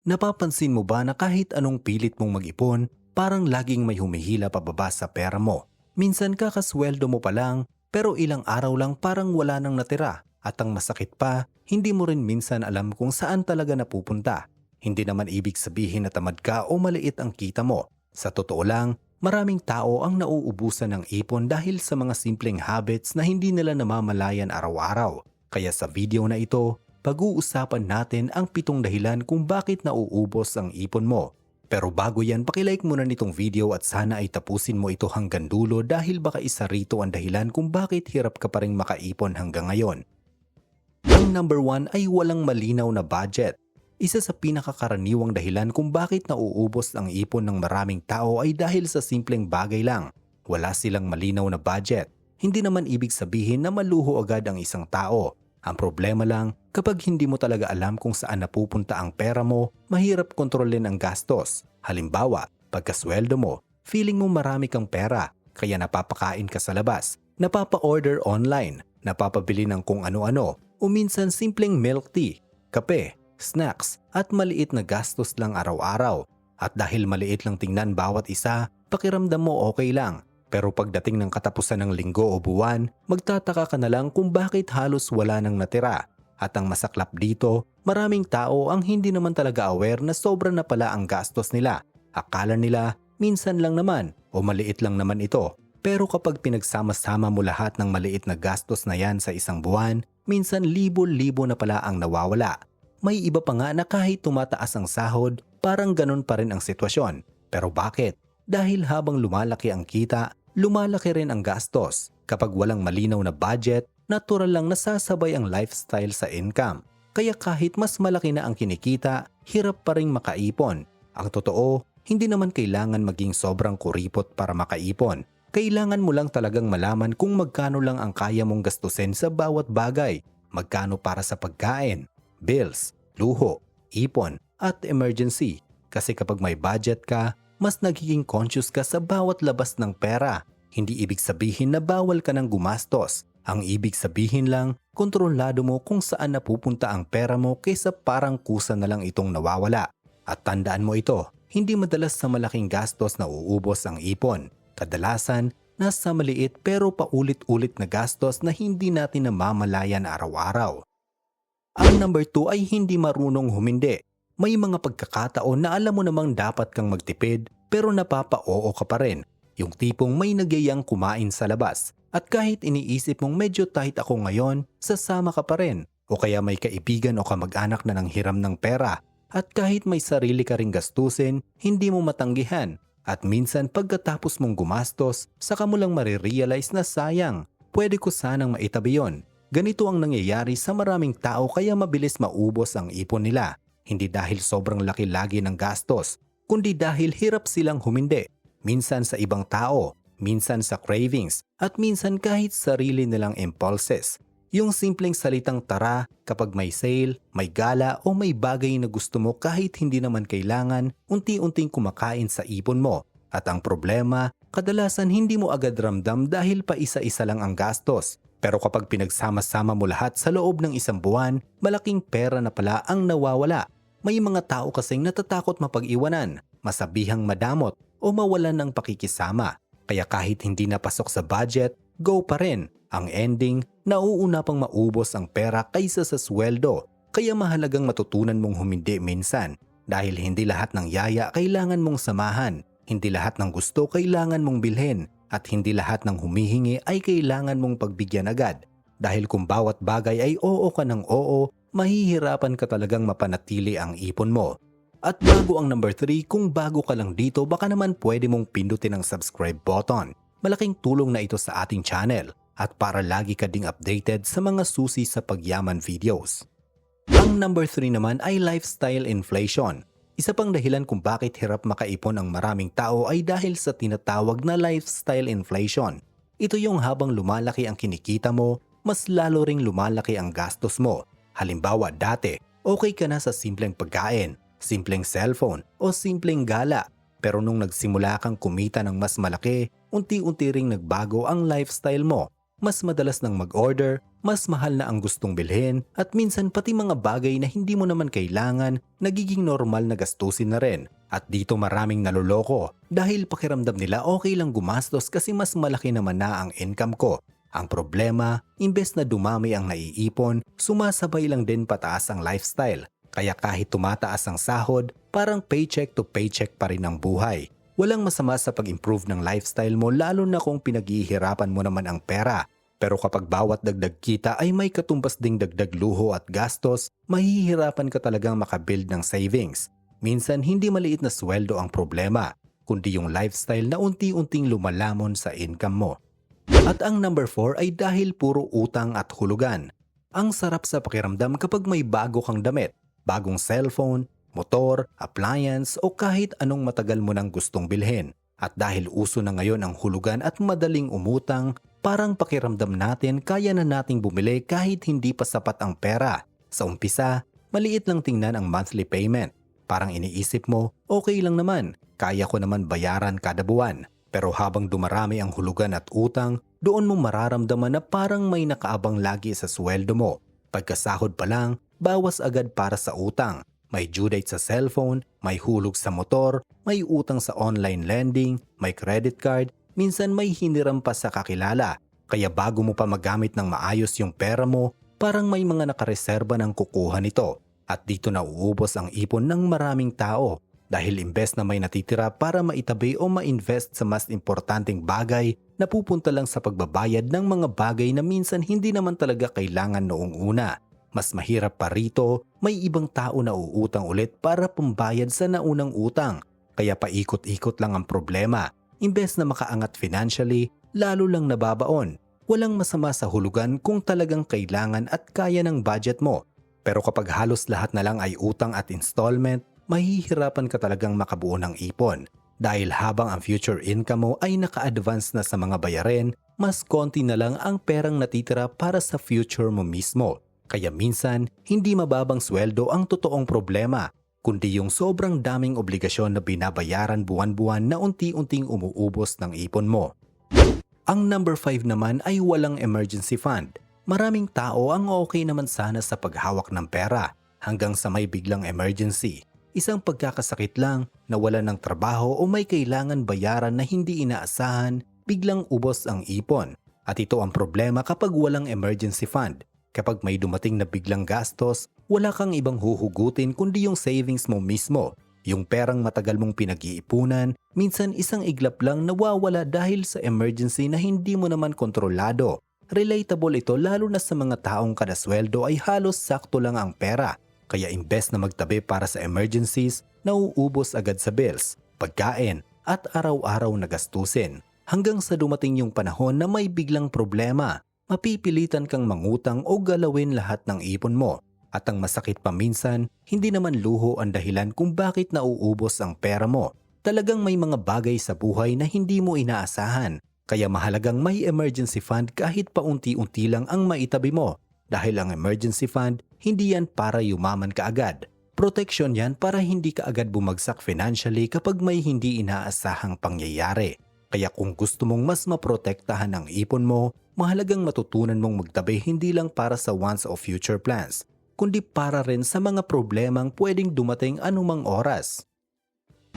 Napapansin mo ba na kahit anong pilit mong mag-ipon, parang laging may humihila pababa sa pera mo? Minsan kakasweldo mo pa lang, pero ilang araw lang parang wala nang natira. At ang masakit pa, hindi mo rin minsan alam kung saan talaga napupunta. Hindi naman ibig sabihin na tamad ka o maliit ang kita mo. Sa totoo lang, maraming tao ang nauubusan ng ipon dahil sa mga simpleng habits na hindi nila namamalayan araw-araw. Kaya sa video na ito, pag-uusapan natin ang 7 dahilan kung bakit nauubos ang ipon mo. Pero bago yan, pakilike muna nitong video at sana ay tapusin mo ito hanggang dulo dahil baka isa rito ang dahilan kung bakit hirap ka pa rin makaipon hanggang ngayon. Ang number 1 ay walang malinaw na budget. Isa sa pinakakaraniwang dahilan kung bakit nauubos ang ipon ng maraming tao ay dahil sa simpleng bagay lang. Wala silang malinaw na budget. Hindi naman ibig sabihin na maluho agad ang isang tao. Ang problema lang, kapag hindi mo talaga alam kung saan napupunta ang pera mo, mahirap kontrolin ang gastos. Halimbawa, pagkasweldo mo, feeling mo marami kang pera, kaya napapakain ka sa labas, napapa-order online, napapabili ng kung ano-ano, o minsan simpleng milk tea, kape, snacks, at maliit na gastos lang araw-araw. At dahil maliit lang tingnan bawat isa, pakiramdam mo okay lang. Pero pagdating ng katapusan ng linggo o buwan, magtataka ka na lang kung bakit halos wala nang natira. At ang masaklap dito, maraming tao ang hindi naman talaga aware na sobra na pala ang gastos nila. Akala nila, minsan lang naman o maliit lang naman ito. Pero kapag pinagsama-sama mo lahat ng maliit na gastos na yan sa isang buwan, minsan libo-libo na pala ang nawawala. May iba pa nga na kahit tumataas ang sahod, parang ganun pa rin ang sitwasyon. Pero bakit? Dahil habang lumalaki ang kita, lumalaki rin ang gastos. Kapag walang malinaw na budget, natural lang nasasabay ang lifestyle sa income. Kaya kahit mas malaki na ang kinikita, hirap pa rin makaipon. Ang totoo, hindi naman kailangan maging sobrang kuripot para makaipon. Kailangan mo lang talagang malaman kung magkano lang ang kaya mong gastusin sa bawat bagay. Magkano para sa pagkain, bills, luho, ipon, at emergency. Kasi kapag may budget ka, mas nagiging conscious ka sa bawat labas ng pera. Hindi ibig sabihin na bawal ka ng gumastos. Ang ibig sabihin lang, kontrolado mo kung saan napupunta ang pera mo kaysa parang kusa na lang itong nawawala. At tandaan mo ito, hindi madalas sa malaking gastos na uubos ang ipon. Kadalasan, nasa maliit pero paulit-ulit na gastos na hindi natin namamalayan araw-araw. Ang number 2 ay hindi marunong humindi. May mga pagkakataon na alam mo namang dapat kang magtipid pero napapa-oo ka pa rin. Yung tipong may nagyayang kumain sa labas at kahit iniisip mong medyo tight ako ngayon, sasama ka pa rin. O kaya may kaibigan o kamag-anak na nanghiram ng pera at kahit may sarili ka ring gastusin, hindi mo matanggihan. At minsan pagkatapos mong gumastos, saka mo lang marirealize na sayang, pwede ko sanang maitabi yon. Ganito ang nangyayari sa maraming tao kaya mabilis maubos ang ipon nila. Hindi dahil sobrang laki lagi ng gastos, kundi dahil hirap silang humindi. Minsan sa ibang tao, minsan sa cravings, at minsan kahit sarili nilang impulses. Yung simpleng salitang tara kapag may sale, may gala o may bagay na gusto mo kahit hindi naman kailangan, unti-unting kumakain sa ipon mo. At ang problema, kadalasan hindi mo agad ramdam dahil pa isa-isa lang ang gastos. Pero kapag pinagsama-sama mo lahat sa loob ng isang buwan, malaking pera na pala ang nawawala. May mga tao kasing natatakot mapag-iwanan, masabihang madamot o mawalan ng pakikisama. Kaya kahit hindi napasok sa budget, go pa rin. Ang ending, nauuna pang maubos ang pera kaysa sa sweldo. Kaya mahalagang matutunan mong humindi minsan. Dahil hindi lahat ng yaya kailangan mong samahan. Hindi lahat ng gusto kailangan mong bilhin. At hindi lahat ng humihingi ay kailangan mong pagbigyan agad. Dahil kung bawat bagay ay oo ka ng oo, mahihirapan ka talagang mapanatili ang ipon mo. At bago ang number 3, kung bago ka lang dito, baka naman pwede mong pindutin ang subscribe button. Malaking tulong na ito sa ating channel at para lagi ka ding updated sa mga susi sa pagyaman videos. Ang number 3 naman ay lifestyle inflation. Isa pang dahilan kung bakit hirap makaipon ang maraming tao ay dahil sa tinatawag na lifestyle inflation. Ito yung habang lumalaki ang kinikita mo, mas lalo ring lumalaki ang gastos mo. Halimbawa dati, okay ka na sa simpleng pagkain, simpleng cellphone o simpleng gala. Pero nung nagsimula kang kumita ng mas malaki, unti-unti ring nagbago ang lifestyle mo. Mas madalas nang mag-order, mas mahal na ang gustong bilhin at minsan pati mga bagay na hindi mo naman kailangan nagiging normal na gastusin na rin. At dito maraming naloloko dahil pakiramdam nila okay lang gumastos kasi mas malaki naman na ang income ko. Ang problema, imbes na dumami ang naiipon, sumasabay lang din pataas ang lifestyle. Kaya kahit tumataas ang sahod, parang paycheck to paycheck pa rin ang buhay. Walang masama sa pag-improve ng lifestyle mo lalo na kung pinaghihirapan mo naman ang pera. Pero kapag bawat dagdag kita ay may katumbas ding dagdag luho at gastos, mahihirapan ka talagang makabuild ng savings. Minsan hindi maliit na sweldo ang problema, kundi yung lifestyle na unti-unting lumalamon sa income mo. At ang number 4 ay dahil puro utang at hulugan. Ang sarap sa pakiramdam kapag may bago kang damit, bagong cellphone, motor, appliance o kahit anong matagal mo nang gustong bilhin. At dahil uso na ngayon ang hulugan at madaling umutang, parang pakiramdam natin kaya na nating bumili kahit hindi pa sapat ang pera. Sa umpisa, maliit lang tingnan ang monthly payment. Parang iniisip mo, okay lang naman, kaya ko naman bayaran kada buwan. Pero habang dumarami ang hulugan at utang, doon mo mararamdaman na parang may nakaabang lagi sa sweldo mo. Pagkasahod pa lang, bawas agad para sa utang. May due date sa cellphone, may hulog sa motor, may utang sa online lending, may credit card, minsan may hiniram pa sa kakilala. Kaya bago mo pa magamit ng maayos yung pera mo, parang may mga nakareserba ng kukuha nito. At dito na uubos ang ipon ng maraming tao. Dahil imbes na may natitira para maitabi o ma-invest sa mas importanteng bagay, napupunta lang sa pagbabayad ng mga bagay na minsan hindi naman talaga kailangan noong una. Mas mahirap pa rito, may ibang tao na uutang ulit para pambayad sa naunang utang. Kaya paikot-ikot lang ang problema. Imbes na makaangat financially, lalo lang nababaon. Walang masama sa hulugan kung talagang kailangan at kaya ng budget mo. Pero kapag halos lahat na lang ay utang at installment, mahihirapan ka talagang makabuo ng ipon. Dahil habang ang future income mo ay naka-advance na sa mga bayarin, mas konti na lang ang perang natitira para sa future mo mismo. Kaya minsan, hindi mababang sweldo ang totoong problema, kundi yung sobrang daming obligasyon na binabayaran buwan-buwan na unti-unting umuubos ng ipon mo. Ang number 5 naman ay walang emergency fund. Maraming tao ang okay naman sana sa paghawak ng pera hanggang sa may biglang emergency. Isang pagkakasakit lang, nawalan ng trabaho o may kailangan bayaran na hindi inaasahan, biglang ubos ang ipon. At ito ang problema kapag walang emergency fund. Kapag may dumating na biglang gastos, wala kang ibang huhugutin kundi yung savings mo mismo. Yung perang matagal mong pinag-iipunan, minsan isang iglap lang nawawala dahil sa emergency na hindi mo naman kontrolado. Relatable ito lalo na sa mga taong kada sweldo ay halos sakto lang ang pera. Kaya imbes na magtabi para sa emergencies, nauubos agad sa bills, pagkain at araw-araw na gastusin. Hanggang sa dumating yung panahon na may biglang problema. Mapipilitan kang mangutang o galawin lahat ng ipon mo. At ang masakit pa minsan, hindi naman luho ang dahilan kung bakit nauubos ang pera mo. Talagang may mga bagay sa buhay na hindi mo inaasahan. Kaya mahalagang may emergency fund kahit paunti-unti lang ang maitabi mo. Dahil ang emergency fund, hindi yan para yumaman ka agad. Protection yan para hindi ka agad bumagsak financially kapag may hindi inaasahang pangyayari. Kaya kung gusto mong mas maprotektahan ang ipon mo, mahalagang matutunan mong magtabi hindi lang para sa once o future plans, kundi para rin sa mga problemang pwedeng dumating anumang oras.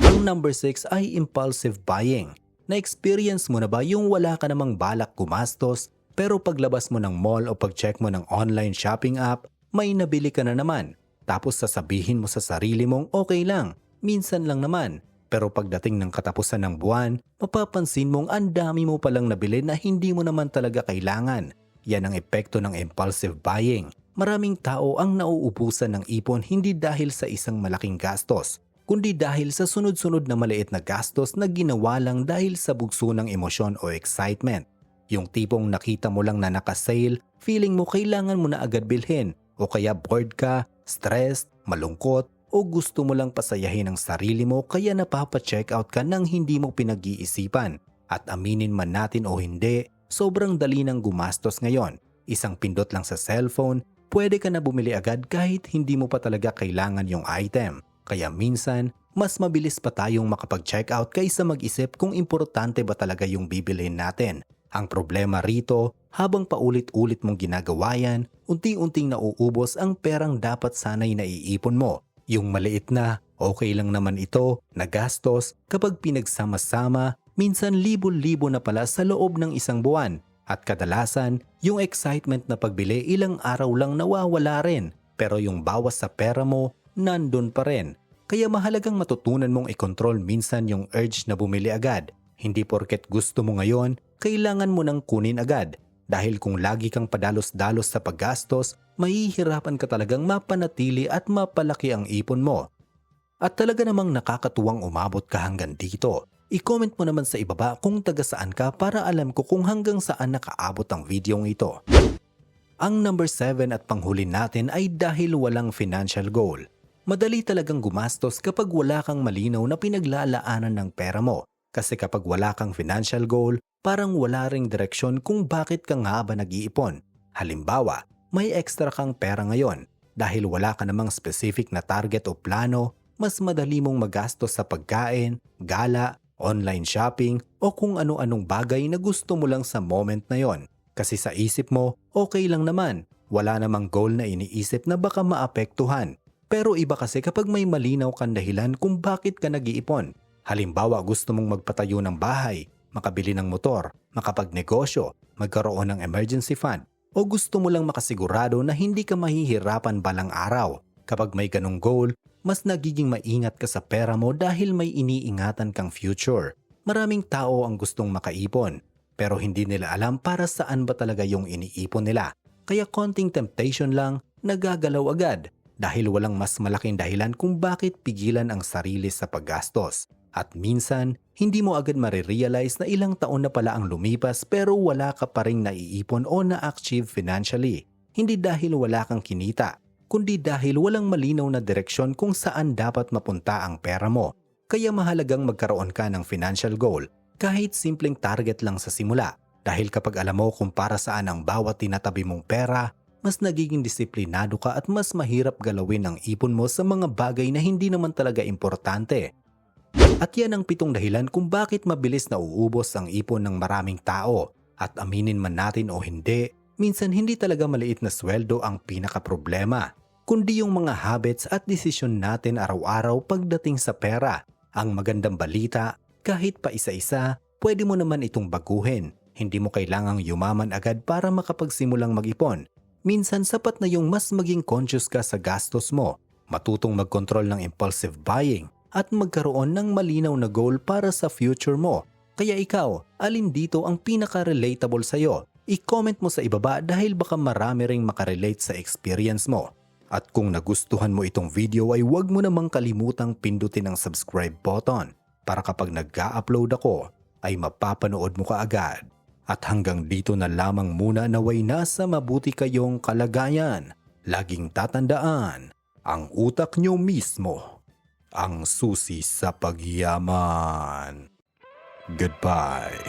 Ang number 6 ay impulsive buying. Na-experience mo na ba yung wala ka namang balak gumastos, pero paglabas mo ng mall o pag-check mo ng online shopping app, may nabili ka na naman. Tapos sasabihin mo sa sarili mong okay lang, minsan lang naman. Pero pagdating ng katapusan ng buwan, mapapansin mong ang dami mo palang nabili na hindi mo naman talaga kailangan. Yan ang epekto ng impulsive buying. Maraming tao ang nauubusan ng ipon hindi dahil sa isang malaking gastos, kundi dahil sa sunod-sunod na maliit na gastos na ginawa lang dahil sa bugso ng emosyon o excitement. Yung tipong nakita mo lang na naka-sale, feeling mo kailangan mo na agad bilhin, o kaya bored ka, stressed, malungkot, o gusto mo lang pasayahin ang sarili mo kaya napapa-check out ka nang hindi mo pinag-iisipan. At aminin man natin o hindi, sobrang dali ng gumastos ngayon. Isang pindot lang sa cellphone, pwede ka na bumili agad kahit hindi mo pa talaga kailangan yung item. Kaya minsan, mas mabilis pa tayong makapag-check out kaysa mag-isip kung importante ba talaga yung bibilhin natin. Ang problema rito, habang paulit-ulit mong ginagawa yan, unti-unting nauubos ang perang dapat sanay naiipon mo. Yung maliit na, okay lang naman ito, na gastos, kapag pinagsama-sama, minsan libo-libo na pala sa loob ng isang buwan. At kadalasan, yung excitement na pagbili ilang araw lang nawawala rin. Pero yung bawas sa pera mo, nandun pa rin. Kaya mahalagang matutunan mong i-control minsan yung urge na bumili agad. Hindi porket gusto mo ngayon, kailangan mo nang kunin agad. Dahil kung lagi kang padalos-dalos sa paggastos, mahihirapan ka talagang mapanatili at mapalaki ang ipon mo. At talaga namang nakakatuwang umabot ka hanggang dito. I-comment mo naman sa ibaba kung taga saan ka para alam ko kung hanggang saan nakaabot ang videong ito. Ang number 7 at panghuli natin ay dahil walang financial goal. Madali talagang gumastos kapag wala kang malinaw na pinaglalaanan ng pera mo. Kasi kapag wala kang financial goal, parang wala ring direksyon kung bakit ka nga ba nag-iipon. Halimbawa, may extra kang pera ngayon. Dahil wala ka namang specific na target o plano, mas madali mong magastos sa pagkain, gala, online shopping o kung ano-anong bagay na gusto mo lang sa moment na yon. Kasi sa isip mo, okay lang naman. Wala namang goal na iniisip na baka maapektuhan. Pero iba kasi kapag may malinaw kang dahilan kung bakit ka nag-iipon. Halimbawa, gusto mong magpatayo ng bahay, makabili ng motor, makapagnegosyo, magkaroon ng emergency fund, o gusto mo lang makasigurado na hindi ka mahihirapan balang araw. Kapag may ganong goal, mas nagiging maingat ka sa pera mo dahil may iniingatan kang future. Maraming tao ang gustong makaipon, pero hindi nila alam para saan ba talaga yung iniipon nila. Kaya konting temptation lang, nagagalaw agad dahil walang mas malaking dahilan kung bakit pigilan ang sarili sa paggastos. At minsan, hindi mo agad marirealize na ilang taon na pala ang lumipas pero wala ka pa ring naiipon o na-achieve financially. Hindi dahil wala kang kinita, kundi dahil walang malinaw na direksyon kung saan dapat mapunta ang pera mo. Kaya mahalagang magkaroon ka ng financial goal, kahit simpleng target lang sa simula. Dahil kapag alam mo kung para saan ang bawat tinatabi mong pera, mas nagiging disiplinado ka at mas mahirap galawin ang ipon mo sa mga bagay na hindi naman talaga importante. At yan ang 7 dahilan kung bakit mabilis na uubos ang ipon ng maraming tao. At aminin man natin o hindi, minsan hindi talaga maliit na sweldo ang pinaka-problema, kundi yung mga habits at desisyon natin araw-araw pagdating sa pera. Ang magandang balita, kahit pa isa-isa, pwede mo naman itong baguhin. Hindi mo kailangang yumaman agad para makapagsimulang mag-ipon. Minsan sapat na yung mas maging conscious ka sa gastos mo, matutong mag-control ng impulsive buying, at magkaroon ng malinaw na goal para sa future mo. Kaya ikaw, alin dito ang pinaka-relatable sa'yo? I-comment mo sa ibaba dahil baka marami ring makarelate sa experience mo. At kung nagustuhan mo itong video ay huwag mo namang kalimutang pindutin ang subscribe button para kapag nag-a-upload ako ay mapapanood mo kaagad. At hanggang dito na lamang muna, naway nasa mabuti kayong kalagayan. Laging tatandaan, ang utak nyo mismo ang susi sa pagyaman. Goodbye.